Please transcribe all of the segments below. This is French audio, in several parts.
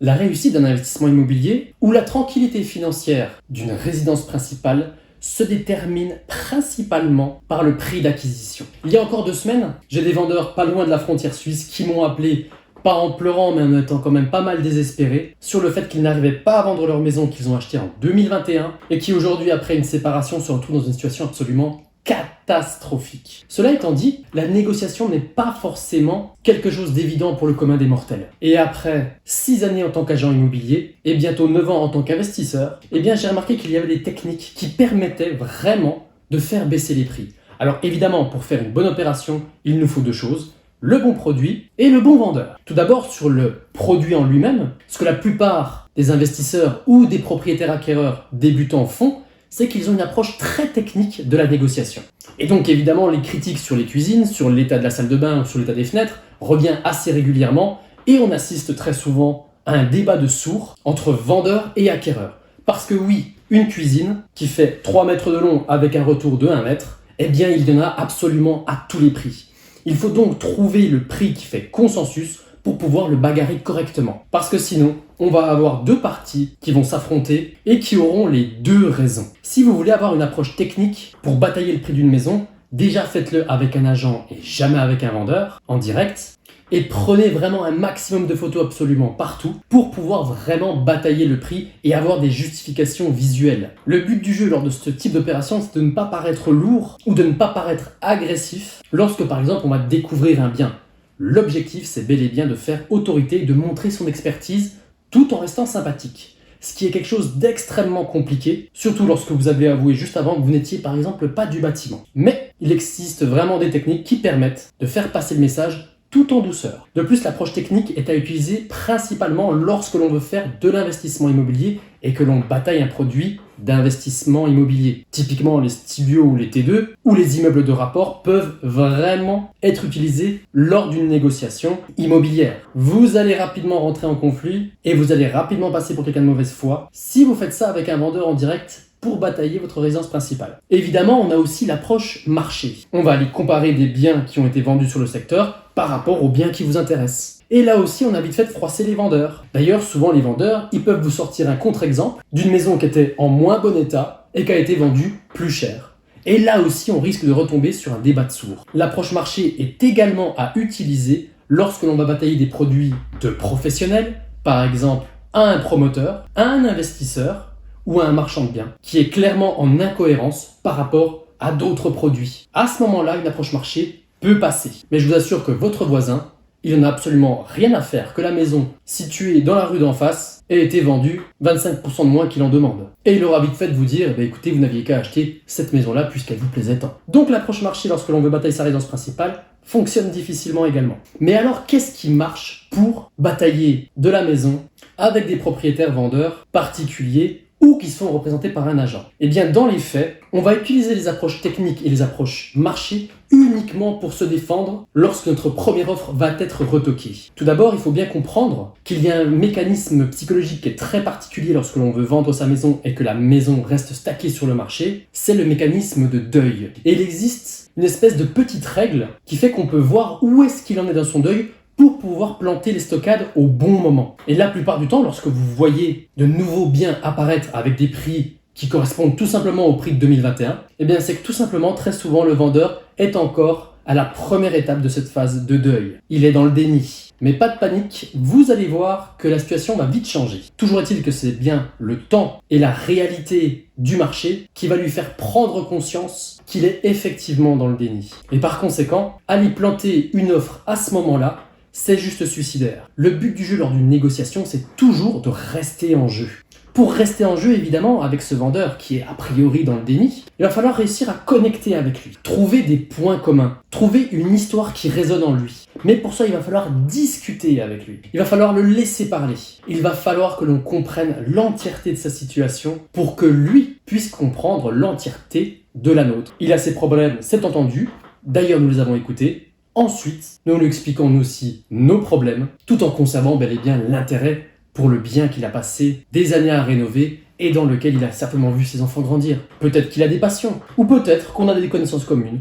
la réussite d'un investissement immobilier ou la tranquillité financière d'une résidence principale se détermine principalement par le prix d'acquisition. Il y a encore 2 semaines, j'ai des vendeurs pas loin de la frontière suisse qui m'ont appelé, pas en pleurant mais en étant quand même pas mal désespérés, sur le fait qu'ils n'arrivaient pas à vendre leur maison qu'ils ont achetée en 2021 et qui aujourd'hui, après une séparation, se retrouvent dans une situation absolument catastrophique. Cela étant dit, la négociation n'est pas forcément quelque chose d'évident pour le commun des mortels. Et après 6 années en tant qu'agent immobilier et bientôt 9 ans en tant qu'investisseur, j'ai remarqué qu'il y avait des techniques qui permettaient vraiment de faire baisser les prix. Alors évidemment, pour faire une bonne opération, il nous faut 2 choses. Le bon produit et le bon vendeur. Tout d'abord, sur le produit en lui-même, ce que la plupart des investisseurs ou des propriétaires acquéreurs débutants font, c'est qu'ils ont une approche très technique de la négociation. Et donc évidemment, les critiques sur les cuisines, sur l'état de la salle de bain ou sur l'état des fenêtres revient assez régulièrement et on assiste très souvent à un débat de sourds entre vendeurs et acquéreurs. Parce que oui, une cuisine qui fait 3 mètres de long avec un retour de 1 mètre, il y en a absolument à tous les prix. Il faut donc trouver le prix qui fait consensus pour pouvoir le bagarrer correctement. Parce que sinon, on va avoir 2 parties qui vont s'affronter et qui auront les 2 raisons. Si vous voulez avoir une approche technique pour batailler le prix d'une maison, déjà faites-le avec un agent et jamais avec un vendeur, en direct. Et prenez vraiment un maximum de photos absolument partout pour pouvoir vraiment batailler le prix et avoir des justifications visuelles. Le but du jeu lors de ce type d'opération, c'est de ne pas paraître lourd ou de ne pas paraître agressif lorsque par exemple on va découvrir un bien. L'objectif, c'est bel et bien de faire autorité et de montrer son expertise tout en restant sympathique. Ce qui est quelque chose d'extrêmement compliqué, surtout lorsque vous avez avoué juste avant que vous n'étiez par exemple pas du bâtiment. Mais il existe vraiment des techniques qui permettent de faire passer le message tout en douceur. De plus, l'approche technique est à utiliser principalement lorsque l'on veut faire de l'investissement immobilier et que l'on bataille un produit d'investissement immobilier. Typiquement, les studios ou les T2 ou les immeubles de rapport peuvent vraiment être utilisés lors d'une négociation immobilière. Vous allez rapidement rentrer en conflit et vous allez rapidement passer pour quelqu'un de mauvaise foi si vous faites ça avec un vendeur en direct pour batailler votre résidence principale. Évidemment, on a aussi l'approche marché. On va aller comparer des biens qui ont été vendus sur le secteur par rapport aux biens qui vous intéressent. Et là aussi, on a vite fait de froisser les vendeurs. D'ailleurs, souvent les vendeurs, ils peuvent vous sortir un contre-exemple d'une maison qui était en moins bon état et qui a été vendue plus cher. Et là aussi, on risque de retomber sur un débat de sourds. L'approche marché est également à utiliser lorsque l'on va batailler des produits de professionnels, par exemple à un promoteur, à un investisseur ou à un marchand de biens, qui est clairement en incohérence par rapport à d'autres produits. À ce moment-là, une approche marché peut passer. Mais je vous assure que votre voisin, il n'en a absolument rien à faire que la maison située dans la rue d'en face ait été vendue 25% de moins qu'il en demande. Et il aura vite fait de vous dire, écoutez, vous n'aviez qu'à acheter cette maison-là puisqu'elle vous plaisait tant. Donc l'approche marché lorsque l'on veut batailler sa résidence principale fonctionne difficilement également. Mais alors, qu'est-ce qui marche pour batailler de la maison avec des propriétaires vendeurs particuliers ou qui sont représentés par un agent? Dans les faits, on va utiliser les approches techniques et les approches marché uniquement pour se défendre lorsque notre première offre va être retoquée. Tout d'abord, il faut bien comprendre qu'il y a un mécanisme psychologique qui est très particulier lorsque l'on veut vendre sa maison et que la maison reste stackée sur le marché, c'est le mécanisme de deuil. Et il existe une espèce de petite règle qui fait qu'on peut voir où est-ce qu'il en est dans son deuil pour pouvoir planter les stockades au bon moment. Et la plupart du temps, lorsque vous voyez de nouveaux biens apparaître avec des prix qui correspondent tout simplement au prix de 2021, c'est que tout simplement, très souvent, le vendeur est encore à la première étape de cette phase de deuil. Il est dans le déni. Mais pas de panique, vous allez voir que la situation va vite changer. Toujours est-il que c'est bien le temps et la réalité du marché qui va lui faire prendre conscience qu'il est effectivement dans le déni. Et par conséquent, aller planter une offre à ce moment-là, c'est juste suicidaire. Le but du jeu lors d'une négociation, c'est toujours de rester en jeu. Pour rester en jeu, évidemment, avec ce vendeur qui est a priori dans le déni, il va falloir réussir à connecter avec lui, trouver des points communs, trouver une histoire qui résonne en lui. Mais pour ça, il va falloir discuter avec lui. Il va falloir le laisser parler. Il va falloir que l'on comprenne l'entièreté de sa situation pour que lui puisse comprendre l'entièreté de la nôtre. Il a ses problèmes, c'est entendu. D'ailleurs, nous les avons écoutés. Ensuite, nous lui expliquons nous aussi nos problèmes, tout en conservant bel et bien l'intérêt pour le bien qu'il a passé des années à rénover et dans lequel il a certainement vu ses enfants grandir. Peut-être qu'il a des passions, ou peut-être qu'on a des connaissances communes.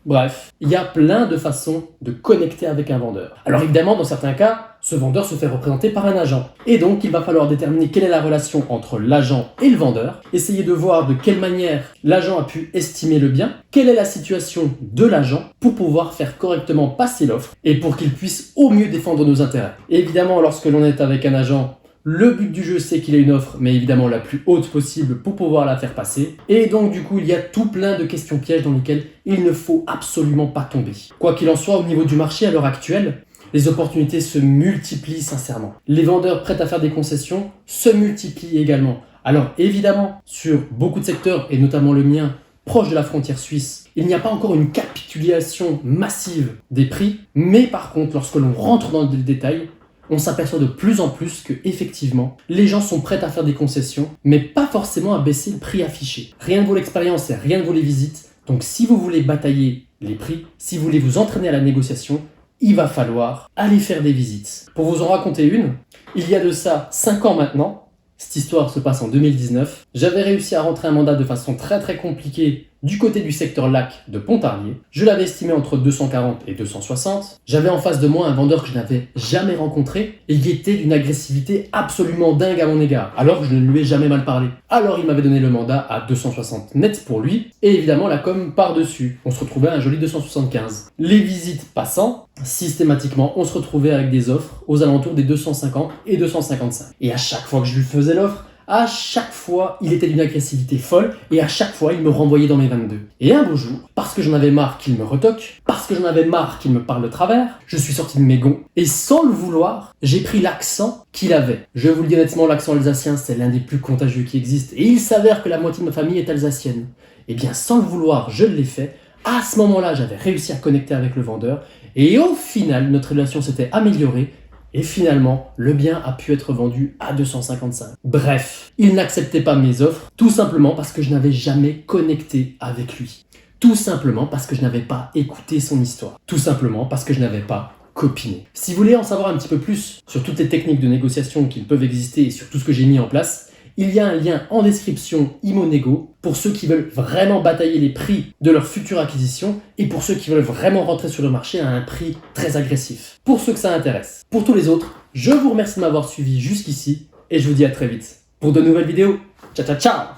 Bref, il y a plein de façons de connecter avec un vendeur. Alors évidemment, dans certains cas, ce vendeur se fait représenter par un agent. Et donc, il va falloir déterminer quelle est la relation entre l'agent et le vendeur, essayer de voir de quelle manière l'agent a pu estimer le bien, quelle est la situation de l'agent pour pouvoir faire correctement passer l'offre et pour qu'il puisse au mieux défendre nos intérêts. Et évidemment, lorsque l'on est avec un agent, le but du jeu, c'est qu'il ait une offre, mais évidemment la plus haute possible pour pouvoir la faire passer. Et donc, du coup, il y a tout plein de questions pièges dans lesquelles il ne faut absolument pas tomber. Quoi qu'il en soit, au niveau du marché à l'heure actuelle, les opportunités se multiplient sincèrement. Les vendeurs prêts à faire des concessions se multiplient également. Alors, évidemment, sur beaucoup de secteurs, et notamment le mien, proche de la frontière suisse, il n'y a pas encore une capitulation massive des prix, mais par contre, lorsque l'on rentre dans le détail, on s'aperçoit de plus en plus que, effectivement, les gens sont prêts à faire des concessions, mais pas forcément à baisser le prix affiché. Rien ne vaut l'expérience et rien ne vaut les visites. Donc si vous voulez batailler les prix, si vous voulez vous entraîner à la négociation, il va falloir aller faire des visites. Pour vous en raconter une, il y a de ça 5 ans maintenant, cette histoire se passe en 2019, j'avais réussi à rentrer un mandat de façon très compliquée du côté du secteur lac de Pontarlier. Je l'avais estimé entre 240 et 260. J'avais en face de moi un vendeur que je n'avais jamais rencontré et qui était d'une agressivité absolument dingue à mon égard, alors que je ne lui ai jamais mal parlé. Alors il m'avait donné le mandat à 260 net pour lui et évidemment la com par-dessus. On se retrouvait à un joli 275. Les visites passant, systématiquement, on se retrouvait avec des offres aux alentours des 250 et 255. Et à chaque fois que je lui faisais l'offre, à chaque fois, il était d'une agressivité folle et à chaque fois, il me renvoyait dans mes 22. Et un beau jour, parce que j'en avais marre qu'il me retoque, parce que j'en avais marre qu'il me parle de travers, je suis sorti de mes gonds et sans le vouloir, j'ai pris l'accent qu'il avait. Je vous le dis honnêtement, l'accent alsacien, c'est l'un des plus contagieux qui existe et il s'avère que la moitié de ma famille est alsacienne. Et bien, sans le vouloir, je l'ai fait. À ce moment-là, j'avais réussi à connecter avec le vendeur et au final, notre relation s'était améliorée. Et finalement, le bien a pu être vendu à 255. Bref, il n'acceptait pas mes offres, tout simplement parce que je n'avais jamais connecté avec lui. Tout simplement parce que je n'avais pas écouté son histoire. Tout simplement parce que je n'avais pas copiné. Si vous voulez en savoir un petit peu plus sur toutes les techniques de négociation qui peuvent exister et sur tout ce que j'ai mis en place, il y a un lien en description Imonego pour ceux qui veulent vraiment batailler les prix de leur future acquisition et pour ceux qui veulent vraiment rentrer sur le marché à un prix très agressif. Pour ceux que ça intéresse. Pour tous les autres, je vous remercie de m'avoir suivi jusqu'ici et je vous dis à très vite pour de nouvelles vidéos. Ciao ciao ciao!